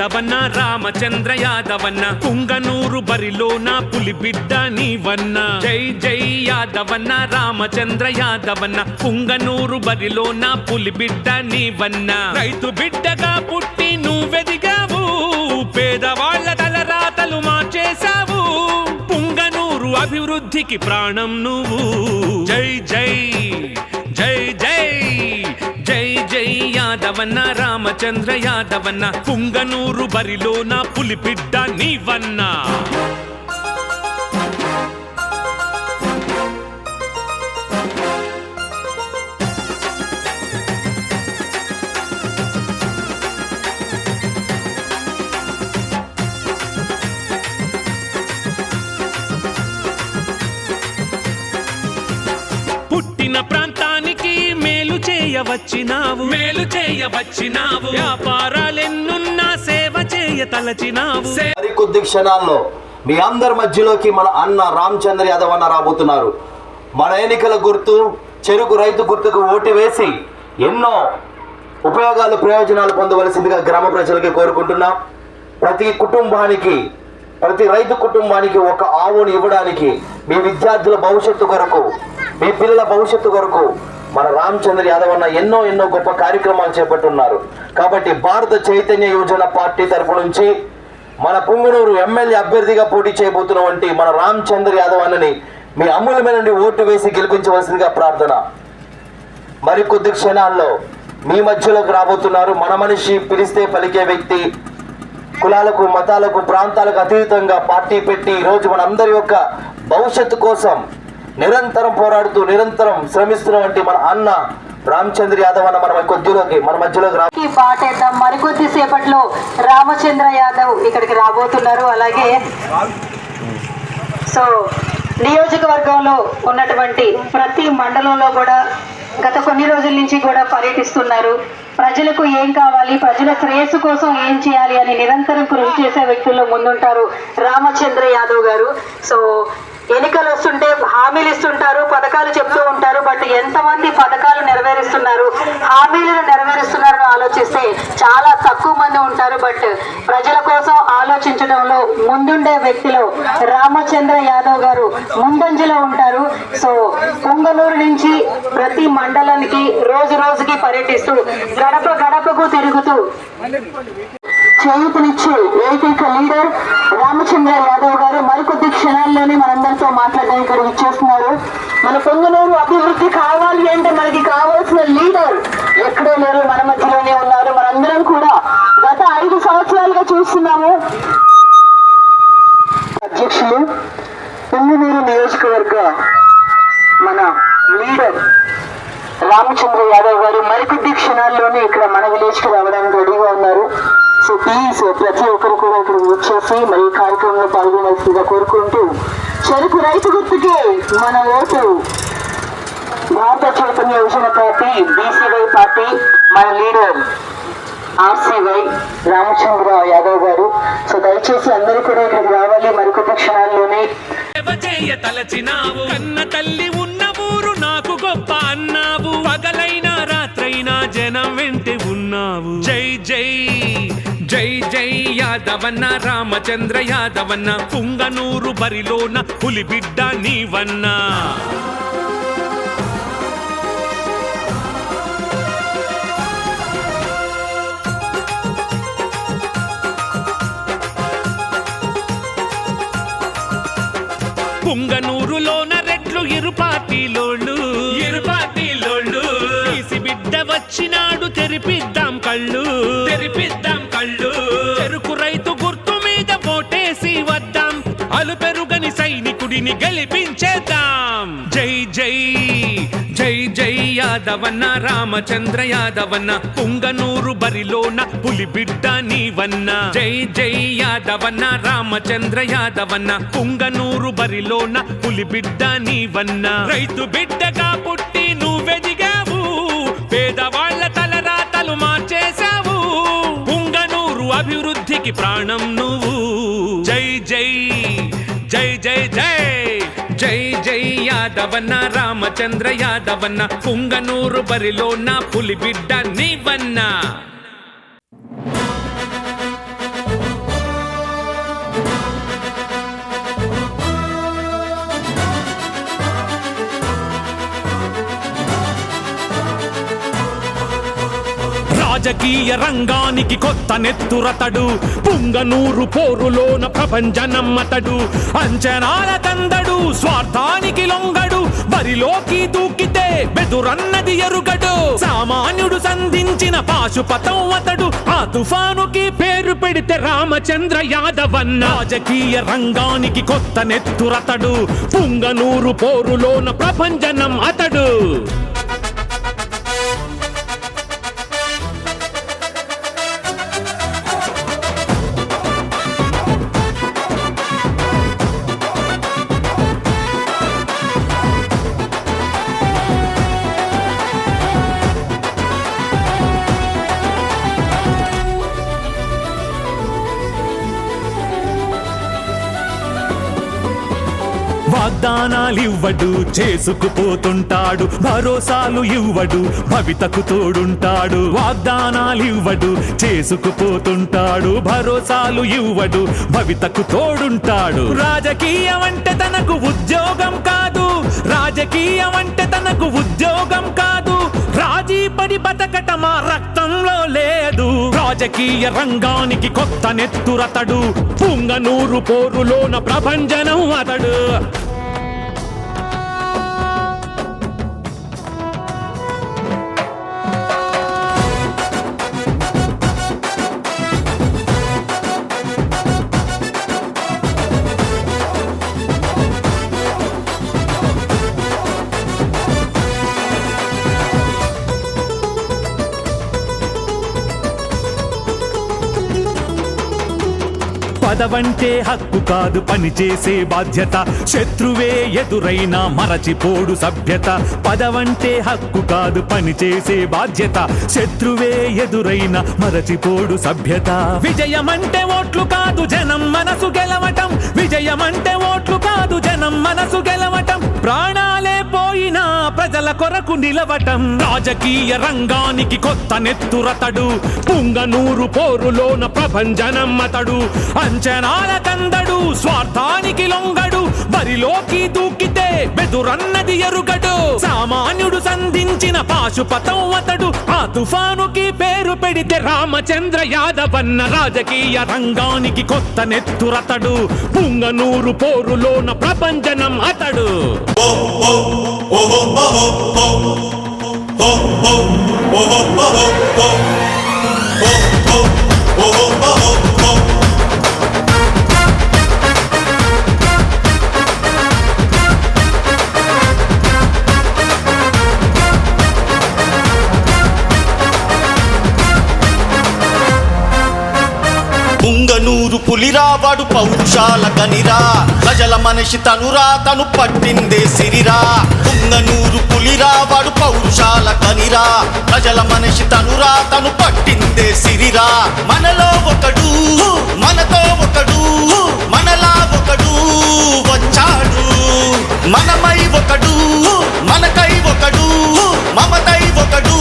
యాదవన్న రామచంద్ర యాదవన్న పుంగనూరు బరిలోన పులిబిడ్డ నీవన్న జై జై యాదవన్న రామచంద్ర యాదవన్న పుంగనూరు బరిలోన పులిబిడ్డ నీవన్న రైతు బిడ్డగా పుట్టి నువ్వెదిగావు పేదవాళ్ల తలరాతలు మార్చేశావు పుంగనూరు అభివృద్ధికి ప్రాణం నువ్వు జై జై జై జై జై జై యాదవన్న రామచంద్ర యాదవన్న పుంగనూరు బరిలోన పులిబిడ్డ నీవన్న పుట్టిన ప్రాంతానికి మేలు చేయవచ్చినావు వ్యాపారాలెన్నున్నా సేవ చేయ తలచినావు. కొద్ది క్షణాల్లో మీ అందరి మధ్యలోకి మన అన్న రామచంద్ర యాదవ్ అన్న రాబోతున్నారు. మన ఎన్నికల గుర్తు చెరుకు రైతు గుర్తుకు ఓటు వేసి ఎన్నో ఉపయోగాలు ప్రయోజనాలు పొందవలసిందిగా గ్రామ ప్రజలకి కోరుకుంటున్నాం. ప్రతి రైతు కుటుంబానికి ఒక ఆవుని ఇవ్వడానికి మీ విద్యార్థుల భవిష్యత్తు కొరకు మీ పిల్లల భవిష్యత్తు కొరకు మన రామచంద్ర యాదవ్ అన్న ఎన్నో గొప్ప కార్యక్రమాలు చేపట్టున్నారు. కాబట్టి భారత చైతన్య యువజన పార్టీ తరపు నుంచి మన పుంగనూరు ఎమ్మెల్యే అభ్యర్థిగా పోటీ చేయబోతున్నటువంటి మన రామచంద్ర యాదవ్ అన్నని మీ అమూల్యమైన నుండి ఓటు వేసి గెలిపించవలసిందిగా ప్రార్థన. మరికొద్ది క్షణాల్లో మీ మధ్యలోకి రాబోతున్నారు మన మనిషి, పిలిస్తే పలికే వ్యక్తి, కులాలకు మతాలకు ప్రాంతాలకు అతీతంగా పార్టీ పెట్టి ఈరోజు మనందరి యొక్క భవిష్యత్తు కోసం నిరంతరం పోరాడుతూ నిరంతరం శ్రమిస్తున్నటువంటి మన అన్న రామచంద్ర యాదవ్ అన్న మన మధ్యలోకి పాటేద్దాం. మరికొద్ది సేపట్లో రామచంద్ర యాదవ్ ఇక్కడికి రాబోతున్నారు. అలాగే సో నియోజకవర్గంలో ఉన్నటువంటి ప్రతి మండలంలో కూడా గత కొన్ని రోజుల నుంచి కూడా పర్యటిస్తున్నారు. ప్రజలకు ఏం కావాలి, ప్రజల శ్రేయస్సు కోసం ఏం చేయాలి అని నిరంతరం కృషి చేసే వ్యక్తుల్లో ముందుంటారు రామచంద్ర యాదవ్ గారు. సో ఎన్నికలు వస్తుంటే హామీలు ఇస్తుంటారు, పథకాలు చెప్తూ ఉంటారు. బట్ ఎంతమంది పథకాలు నెరవేరుస్తున్నారు, హామీలను నెరవేరుస్తున్నారని ఆలోచిస్తే చాలా తక్కువ మంది ఉంటారు. బట్ ప్రజల కోసం ఆలోచించడంలో ముందుండే వ్యక్తిలో రామచంద్ర యాదవ్ గారు ముందంజలో ఉంటారు. సో పుంగనూరు నుంచి ప్రతి మండలానికి రోజుకి పర్యటిస్తూ గడప గడపకు తిరుగుతూ చేయూతనిచ్చే ఏకైక లీడర్ రామచంద్ర యాదవ్ గారు మరికొద్ది క్షణాల్లోనే మనందరితో మాట్లాడడానికి ఇక్కడ ఇచ్చేస్తున్నారు. మన పొంగనూరు అభివృద్ధి కావాలి అంటే మనకి కావాల్సిన లీడర్ ఎక్కడో లేరు, మన మధ్యలోనే ఉన్నారు. మనందరం కూడా గత 5 సంవత్సరాలుగా చూస్తున్నాము. అధ్యక్షులు పొంగనూరు నియోజకవర్గ మన లీడర్ రామచంద్ర యాదవ్ గారు మరికొద్ది క్షణాల్లోనే ఇక్కడ మన విలేజ్ కి రావడానికి రెడీగా ఉన్నారు. సో ప్లీజ్ ప్రతి ఒక్కరు కూడా ఇక్కడ వచ్చేసి మరి కార్యక్రమంలో పాల్గొనాల్సిందిగా కోరుకుంటూ చెరుకు రైతు గుర్తుకే మన ఓటు. భారత చైతన్య యువజన పార్టీ బీసీవై పార్టీ మన లీడర్ ఆర్సీవై రామచంద్ర యాదవ్ గారు. సో దయచేసి అందరూ కూడా ఇక్కడికి రావాలి మరికొద్ది క్షణాల్లోనే. కన్న తల్లి ఉన్న ఊరు నాకు గొప్ప అన్నావు, పగలైనా రాత్రైనా జనం వెంటే ఉన్నావు. జై జై జై జై యాదవన్న రామచంద్ర యాదవన్న పుంగనూరు బరిలోన పులిబిడ్డ నీవన్నా. పుంగనూరులోన రెడ్లు ఇరు పార్టీలోళ్ళు తీసి బిడ్డ వచ్చినాడు తెరిపిద్దాం కళ్ళు చెరుకు రైతు గుర్తు మీద ఓటేసి వద్దాం, అలు పెరుగని సైనికుడిని గెలిపించేద్దాం. జై జై జై జై యాదవన్న రామచంద్ర యాదవన్న పుంగనూరు బరిలోన పులిబిడ్డ నీవన్న. జై జై యాదవన్న రామచంద్ర యాదవన్న పుంగనూరు బరిలోన పులిబిడ్డ నీవన్న. రైతు బిడ్డగా పుట్టి నువ్వెదిగావు, పేదవాళ్ల తలరాతలు మార్చేశావు పుంగనూరు అభివృద్ధికి ప్రాణం నువ్వు. జై జై జై జై జై జై జై యాదవన్న రామచంద్ర యాదవన్న పుంగనూరు బరిలోన పులిబిడ్డ నీవన్న. రాజకీయ రంగానికి కొత్త నెత్తురతడు పుంగనూరు పోరులోన ప్రభంజనం అతడు అంచనాల తందడు స్వార్థానికి లొంగడు బరిలోకి దూకితే బెదురన్నది ఎరుగడు సామాన్యుడు సంధించిన పాశుపతం అతడు ఆ తుఫానుకి పేరు పెడితే రామచంద్ర యాదవ్ అన్న రాజకీయ రంగానికి కొత్త నెత్తురతడు పుంగనూరు పోరులోన ప్రభంజనం అతడు వాగ్దానాలివ్వడు చేసుకుపోతుంటాడు భరోసాలు ఇవ్వడు భవితకు తోడుంటాడు వాగ్దానాలివ్వడు చేసుకుపోతుంటాడు భరోసాలు ఇవ్వడు భవితకు తోడుంటాడు రాజకీయం అంటే తనకు ఉద్యోగం కాదు రాజకీయం అంటే తనకు ఉద్యోగం కాదు రాజీ పడి బతకటమా రక్తంలో లేదు రాజకీయ రంగానికి కొత్త నెత్తురతడు పుంగనూరు పోరులోన ప్రభంజనం అతడు పదవంటే హక్కు కాదు పనిచేసే బాధ్యత శత్రువే ఎదురైనా మరచిపోడు సభ్యత పదవంటే హక్కు కాదు పనిచేసే బాధ్యత శత్రువే ఎదురైనా మరచిపోడు సభ్యత విజయమంటే ఓట్లు కాదు జనం మనసు గెలవటం విజయమంటే ఓట్లు కాదు జనం మనసు గెలవటం ప్రాణాలే పోయినా ప్రజల కొరకు నిలవటం రాజకీయ రంగానికి కొత్త నెత్తురతడు పుంగనూరు పోరులోన ప్రభంజనం అతడు అంచనాల తందడు స్వార్థానికి లొంగడు బరిలోకి దూకితే బెదురన్నది ఎరుగడు సామాన్యుడు సంధించిన పాశుపతం అతడు ఆ తుఫానుకి పేరు పెడితే రామచంద్ర యాదవ్ అన్న రాజకీయ రంగానికి కొత్త నెత్తురతడు పుంగనూరు పోరులోన ప్రభంజనం అతడు పుంగనూరు పులిరా వాడు పౌరుషాల గనిరా ప్రజల మనిషి తనురా తను పట్టిందే సిరిరా పుంగనూరు పులిరా వాడు పౌరుషాల గనిరా ప్రజల మనిషి తనురా తను పట్టిందే సిరిరా మనలో ఒకడు మనతో ఒకడు మనలా ఒకడు వచ్చాడు మనమై ఒకడు మనకై ఒకడు మమతై ఒకడు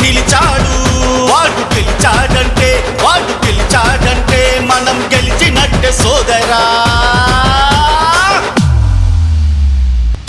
నిలిచాడు వాడు గెలిచాడంటే వాడు గెలిచాడంటే మనం గెలిచినట్టే సోదరా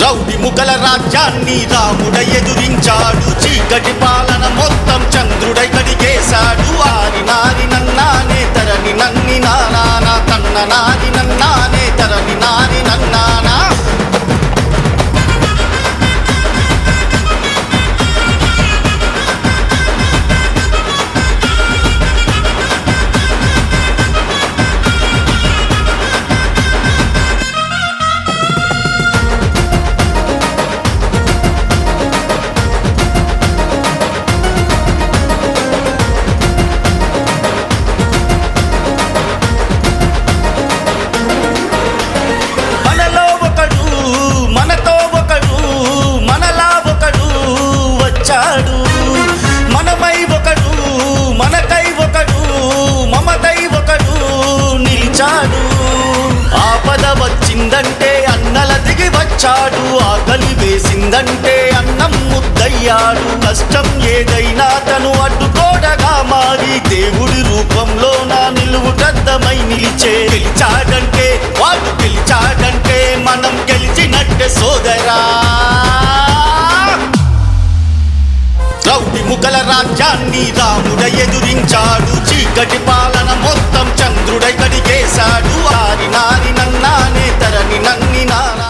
రౌడి ముగల రాజ్యాన్ని రాముడ ఎదురించాడు చీకటి పాలన మొత్తం చంద్రుడై కడిగేశాడు ఆరి నారి నన్నానే తరని నన్ని నానా తన్న నారి నన్నానే తరని నారి నన్నానా వచ్చిందంటే అన్నల దిగి వచ్చాడు ఆకలి వేసిందంటే అన్నం ముద్దయ్యాడు కష్టం ఏదైనా తను అడ్డుకోడగా మారి దేవుడి రూపంలో నా నిలువుటద్దమై నిలిచే గెలిచాడంటే వాడు గెలిచాడంటే మనం గెలిచినట్టే సోదరా రౌడి ముగల రాజ్యం రాజ్యాన్ని రాముడ ఎదురించాడు చీకటి పాలన మొత్తం చంద్రుడై కడిగేశాడు ఆరి నారి నన్నానే తరని నన్ని నానా